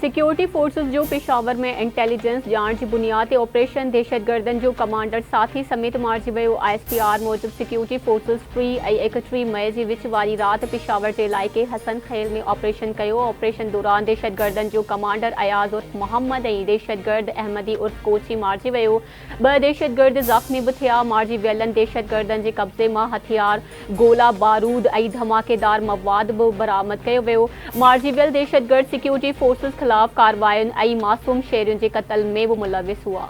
Security forces जो पेशावर में intelligence जांच की बुनियाद ते ऑपरेशन दहशतगर्दन जो कमांडर साथी समेत मारिजी वियो। ISPR मूजिब सिक्योरिटी फोर्सेस 3 ऐं 31 मई जी विच वारी रात पेशावर के इलाइक़े हसन खेल में ऑपरेशन कयो। ऑपरेशन दौरान दहशतगर्दन जो कमांडर अयाज उर्फ मोहम्मद ऐं दहशतगर्द अहमदी उर्फ कोची मारिजी वियो। 2 दहशतगर्द ज़ख़्मी भी थिया। मारिजी वियलनि दहशतगर्दन के कब्ज़े मां हथियार, गोला बारूद ऐं धमाकेदार मवाद भी बरामद कयो वियो। मारिजी वियल दहशतगर्द सिक्योरिटी फोर्सेस खिलाफ कार्रवायुनि ऐं मासूम शहरियुनि जे क़त्ल में भी मुलविस हुआ।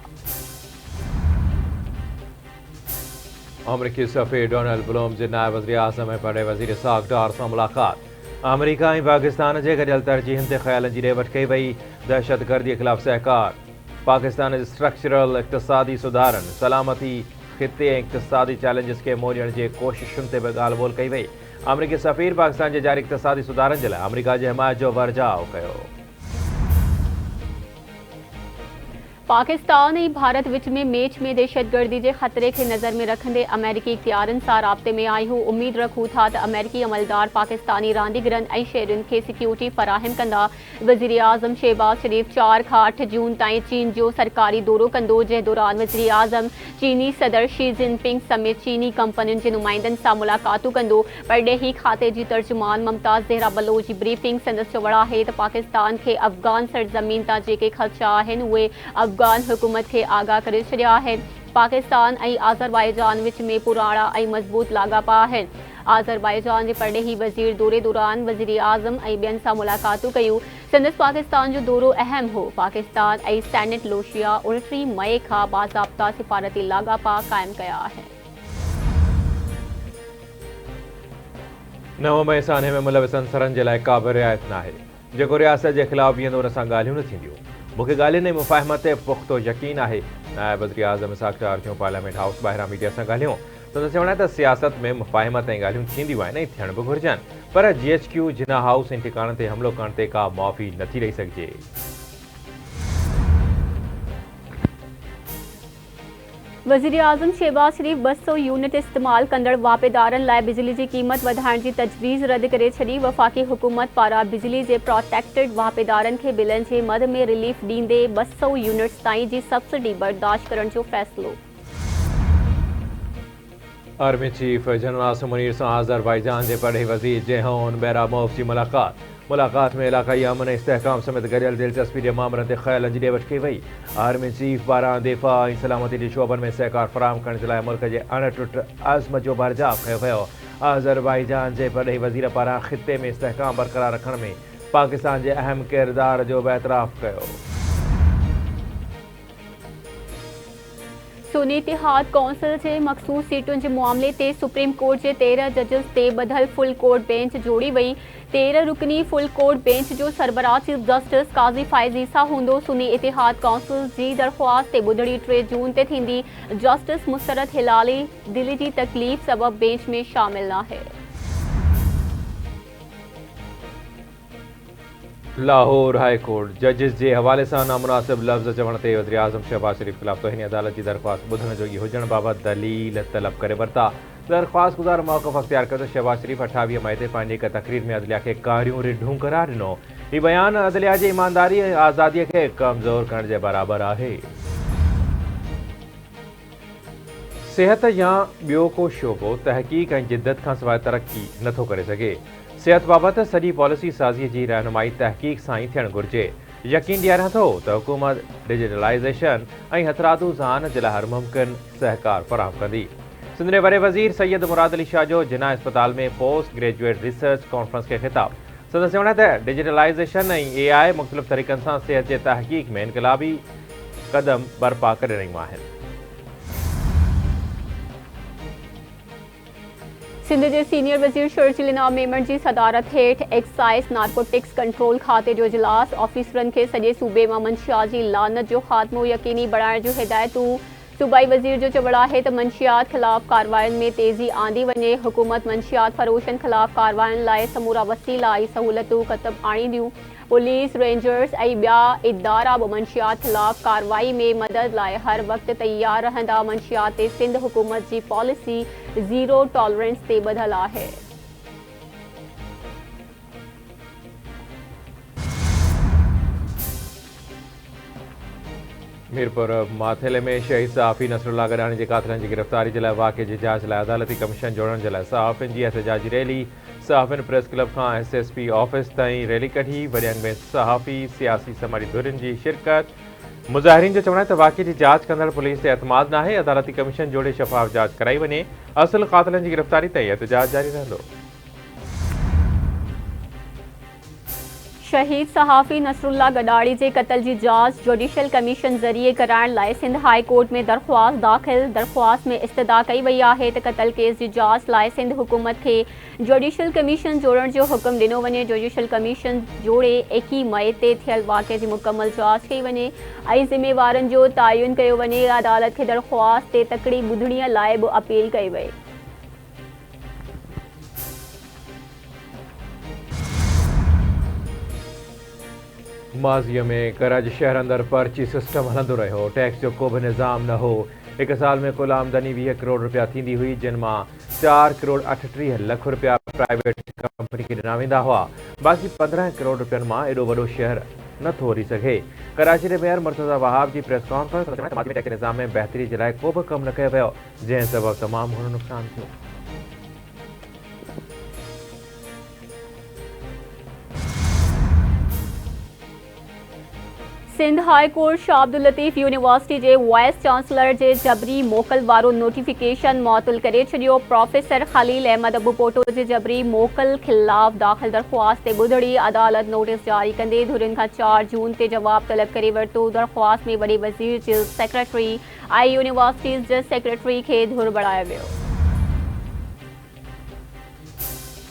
अमरीकी सफ़ीर डोनाल्ड ब्लूम जे नायब वज़ीर आज़म ऐं बड़े वज़ीर साख डार सां मुलाक़ात। अमरीका ऐं पाकिस्तान जे गॾियल तरजीहनि ते ख़्यालनि जी ॾे वठि कई वई। दहशतगर्दी ख़िलाफ़ सहकार, पाकिस्तान जे स्ट्रक्चरल इक़्तिसादी सुधारनि, सलामती ख़िते ऐं इक़्तिसादी चैलेंजिस खे मोड़ण जे कोशिशुनि ते भी ॻाल्हि ॿोल कई वई। अमरीकी सफ़ीर पाकिस्तान जे जारी इक़्तिसादी सुधारनि जे लाइ अमरीका जी हिमायत जो वर्जाउ कयो। पाकिस्तान ऐं भारत विच में मैच में दहशतगर्दी के ख़तरे के नज़र में रखंदे अमेरिकी इख्तियारनि सां राब्ते में आहियूं। उम्मीद रखूं था त अमेरिकी अमलदार पाकिस्तानी रांदीगरनि ऐं शहरियुनि खे सिक्योरिटी फराहम कंदा। वज़ीर आज़म शहबाज शरीफ 4 खां 8 जून ताईं चीन जो सरकारी दौरो कंदो, जंहिं दौरान वज़ीर आज़म चीनी सदर शी जिनपिंग समेत चीनी कंपनियुनि जे नुमाइंदनि सां मुलाक़ातूं कंदो। परॾेही खाते जी तर्जुमान मुमताज़ ज़हरा बलोच जी ब्रीफिंग संदसि चवण आहे त पाकिस्तान खे अफ़गान सरज़मीन तां जेके ख़दशा आहिनि उहे अफ़गान हुकूमत के आगाह करे छॾिया आहिनि। पाकिस्तान ऐं आज़रबाईजान विच में पुराणा ऐं मज़बूत लाॻापा आहिनि। आज़रबाईजान जे परॾेही वज़ीर दौरे दौरान वज़ीर आज़म ऐं ॿियनि सां मुलाक़ातूं कयूं। संदसि पाकिस्तान जो दौरो अहम हो। पाकिस्तान ऐं सेनेट लोशिया 29 मई खां बाज़ाब्ता सिफ़ारती लाॻापा क़ाइमु कया आहिनि। 9 मई साने में मुलविस अंसरनि जे लाइ का बि रिआयत न आहे। जेको रियासत जे ख़िलाफ़ बीहंदो उन सां ॻाल्हियूं न थींदियूं। मूंखे ॻाल्हियुनि ऐं मुफ़ाहिमत ते पुख़्तो यकीन आहे। नायब वज़ीर आज़म इसाक डार जूं पार्लियामेंट हाउस ॿाहिरां मीडिया सां ॻाल्हियूं। संदसि चवणु आहे त सियासत में मुफ़ाहिमत ऐं ॻाल्हियूं थींदियूं आहिनि ऐं थियण बि घुरिजनि, पर GHQ जिना हाउस ऐं ठिकाणनि ते हमिलो करण ते का मुआफ़ी नथी ॾेई सघिजे। वज़ीर आज़म शहबाज शरीफ 200 यूनिट इस्तेमाल कंदड़ वापेदारनि लाइ बिजली की कीमत वधाइण की तजवीज़ रद्द करे छॾी। वफ़ाक़ी हुकूमत पारां बिजली के प्रोटेक्टेड वापेदारनि खे बिलनि जे मद में रिलीफ ॾींदे 200 यूनिट्स ताईं जी सब्सिडी बर्दाश्त करण जो फ़ैसिलो। Army chief general Asim Munir सां आज़रबाईजान जे परॾेही वज़ीर जेहोन बैरामोव जी मुलाक़ात में इलाक़ाई अमन ऐं इस्तेहकाम समेत गॾियल दिलचस्पी जे मामलनि ते ख़्यालनि जी ॾे वठि कई वई। आर्मी चीफ पारां दिफ़ा ऐं सलामती जे शोबनि में सहकार फराहम करण जे लाइ मुल्क जे अणटुट अज़्म जो बरजाव कयो वियो। आज़रबाईजान जे परॾेही वज़ीर पारां ख़िते में इस्तेहकाम बरक़रार रखण में पाकिस्तान जे अहम किरदार जो बि एतराफ़ कयो। सुन्नी इतिहाद कौंसिल के मखसूस सीटुनि जे मामले ते सुप्रीम कोर्ट के 13 जजिस ते ॿधल फुल कोर्ट बेंच जोड़ी वई। 13 रुकनी फुल कोर्ट बेंच जो सरबराह चीफ जस्टिस काज़ी फ़ाइज़ ईसा हूंदो। सुन्नी इतिहाद कौंसिल जी दरख़्वास्त ते ॿुधणी 3 जून ते थींदी। जस्टिस मुसरत हिलाली दिलि जी तकलीफ़ सबब बेंच में शामिल नाहे। लाहौर हाई कोर्ट जजिस जे हवाले सां नामुनासिब लफ़्ज़ चवण ते वज़ीर आज़म शहबाज शरीफ ख़िलाफ़ तौहीनी अदालत जी दरख़्वास्त ॿुधण जोगी हुजण बाबति दलील तलब करे वरिता। दरख़्वास्त गुज़ार मौक़िफ़ अख़्तियार कयो त शहबाज शरीफ 28 मई ते पंहिंजी हिक तक़रीर में अदलिया खे कारियूं रिढूं करार ॾिनो। हीउ बयानु अदलिया जी ईमानदारी ऐं आज़ादीअ खे कमज़ोर करण जे बराबरि आहे। सिहत या ॿियो को शोबो तहक़ीक़ ऐं जिद्दत खां सवाइ तरक़ी नथो करे सघे। सिहत बाबति सॼी पॉलिसी साज़ीअ जी रहनुमाई तहक़ीक़ सां ई थियणु घुरिजे। यकीन ॾियारियां थो त हुकूमत डिजिटलाइज़ेशन ऐं हथरादू ज़ान जे लाइ हर मुमकिन सहकार फराहम कंदी। सिंध जे वॾे वज़ीर सैयद मुराद अली शाह जो जिना अस्पताल में पोस्ट ग्रेजुएट रिसर्च कॉन्फ्रेंस के ख़िताब। संदसि चवण आहे त डिजिटलाइज़ेशन ऐं AI मुख़्तलिफ़ तरीक़नि सां सिहत जे तहक़ीक़ में इनक़लाबी क़दम बर्पा करे रहियूं आहिनि। सिंध के सीनियर वज़ीर शर्जील इनाम मेमन की सदारत हेठ एक्साइज़ नारकोटिक्स कंट्रोल खाते जो इजलास। ऑफिसरन के सॼे सूबे में मंशियात की लानत जो ख़ात्मो यकीनी बणाइण जूं हिदायतूं। सूबाई वज़ीर जो चवणु आहे त मंशियात ख़िलाफ़ कार्रवायुनि में तेज़ी आंदी वञे। हुकूमत मंशियात फ़रोशनि ख़िलाफ़ कार्रवायुनि लाइ समूरा वसीला ऐं सहूलियतूं क़तब आणींदियूं। पुलिस, रेंजर्स ऐं ॿिया इदारा बि मंशियात ख़िलाफ़ कार्रवाई में मदद लाइ हर वक़्तु तैयार रहंदा। मंशियात ते सिंध हुकूमत जी पॉलिसी ज़ीरो टॉलरेंस ते ॿधल आहे। मीरपुर माथेले में शहीद सहाफ़ी नसरुल्लाह गडानी जे कातिलनि जी गिरफ़्तारी जे लाइ वाक़े जी जांच लाइ अदालती कमीशन जोड़ण जे लाइ सहाफ़ियुनि जी एहतजाजी रैली सहाफ़ियुनि प्रेस क्लब खां SSP ऑफिस ताईं रैली कढी। वरियनि में सहाफ़ी सियासी समाजी धुरियुनि जी शिरकत। मुज़ाहिरीन जो चवणु आहे त वाक़े जी जांच कंदड़ पुलिस ते एतमाद नाहे। अदालती कमीशन जोड़े शफ़ाफ़ जांच कराई वञे। असुल कातिलनि जी गिरफ़्तारी ताईं एहतजाज जारी रहंदो। शहीद सहाफ़ी नसरुल्लाह गडाड़ी जे क़त्ल जी जांच जुडिशल कमीशन ज़रिए कराइण लाइ सिंध हाई कोर्ट में दरख़्वास्त दाख़िल। दरख़्वास्त में इस्तदा कई वई आहे त क़त्ल केस जी जांच लाइ सिंध हुकूमत खे जुडिशल कमीशन जोड़ण जो हुकुम ॾिनो वञे। जुडिशल कमीशन जोड़े 21 मई ते थियल वाक़े जी मुकमल जांच कई वञे ऐं ज़िम्मेवारनि जो तइयुन कयो वञे। अदालत खे दरख़्वास्त ते तकड़ी ॿुधणीअ लाइ बि अपील कई वई। माज़ीअ में कराची शहर अंदर पर्ची सिस्टम हलंदो रहियो। टैक्स जो को बि निज़ाम न हो। हिक साल में कुल आमदनी 20 करोड़ रुपया थींदी हुई, जिन मां 4 करोड़ 38 लख रुपया प्राइवेट कंपनी खे ॾिना वेंदा हुआ। बाक़ी 15 करोड़ रुपयनि मां एॾो वॾो शहर नथो वरी सघे। कराची जे मेयर मुर्तज़ा वहाब जी प्रेस कॉन्फ्रेंस में टैक्स निज़ाम में बहितरी जे लाइ को बि कमु न कयो वियो, जंहिं सबबु तमामु घणो नुक़सानु थियो। Sindh high court Shah Abdul Latif university जे वाइस चांसलर जे जबरी मोकल वारो नोटिफिकेशन मुअत्तल करे छॾियो। प्रोफेसर खलील अहमद अबू पोटो जे जबरी मोकल ख़िलाफ़ दाख़िल दरख़्वास्त ते ॿुधड़ी अदालत नोटिस जारी कंदे धुरियुनि खां 4 जून ते जवाब तलब करे वरितो। दरख़्वास्त में वॾे वज़ीर जे सेक्रेटरी ऐं यूनिवर्सिटीज़ जे सेक्रेटरी खे धुर बणायो वियो।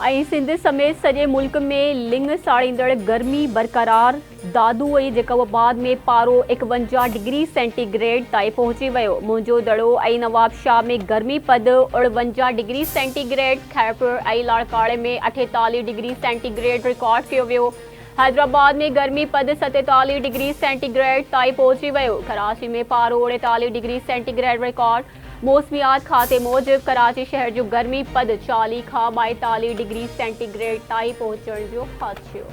ऐं सिंध समेत सॼे मुल्क में लिंग साड़ींदड़ गर्मी बरक़रार। दादूअ जैकबाबाद में पारो 51 डिग्री सेंटीग्रेड ताईं पहुची वियो। मुंहिंजो दड़ो ऐं नवाब शाह में गर्मी पद 49 डिग्री सेंटीग्रेड, खैरपुर ऐं लाड़काणे में 48 डिग्री सेंटीग्रेड रिकॉर्ड कयो वियो। हैदराबाद में गर्मी पद 47 डिग्री सेंटीग्रेड ताईं पहुची वियो। कराची में पारो 48 डिग्री सेंटीग्रेड रिकॉर्ड। मौसमियात खाते मूजिब कराची शहर जो गर्मी पद 40 खां 42 डिग्री सेंटीग्रेड ताईं पहुचण जो ख़दशो।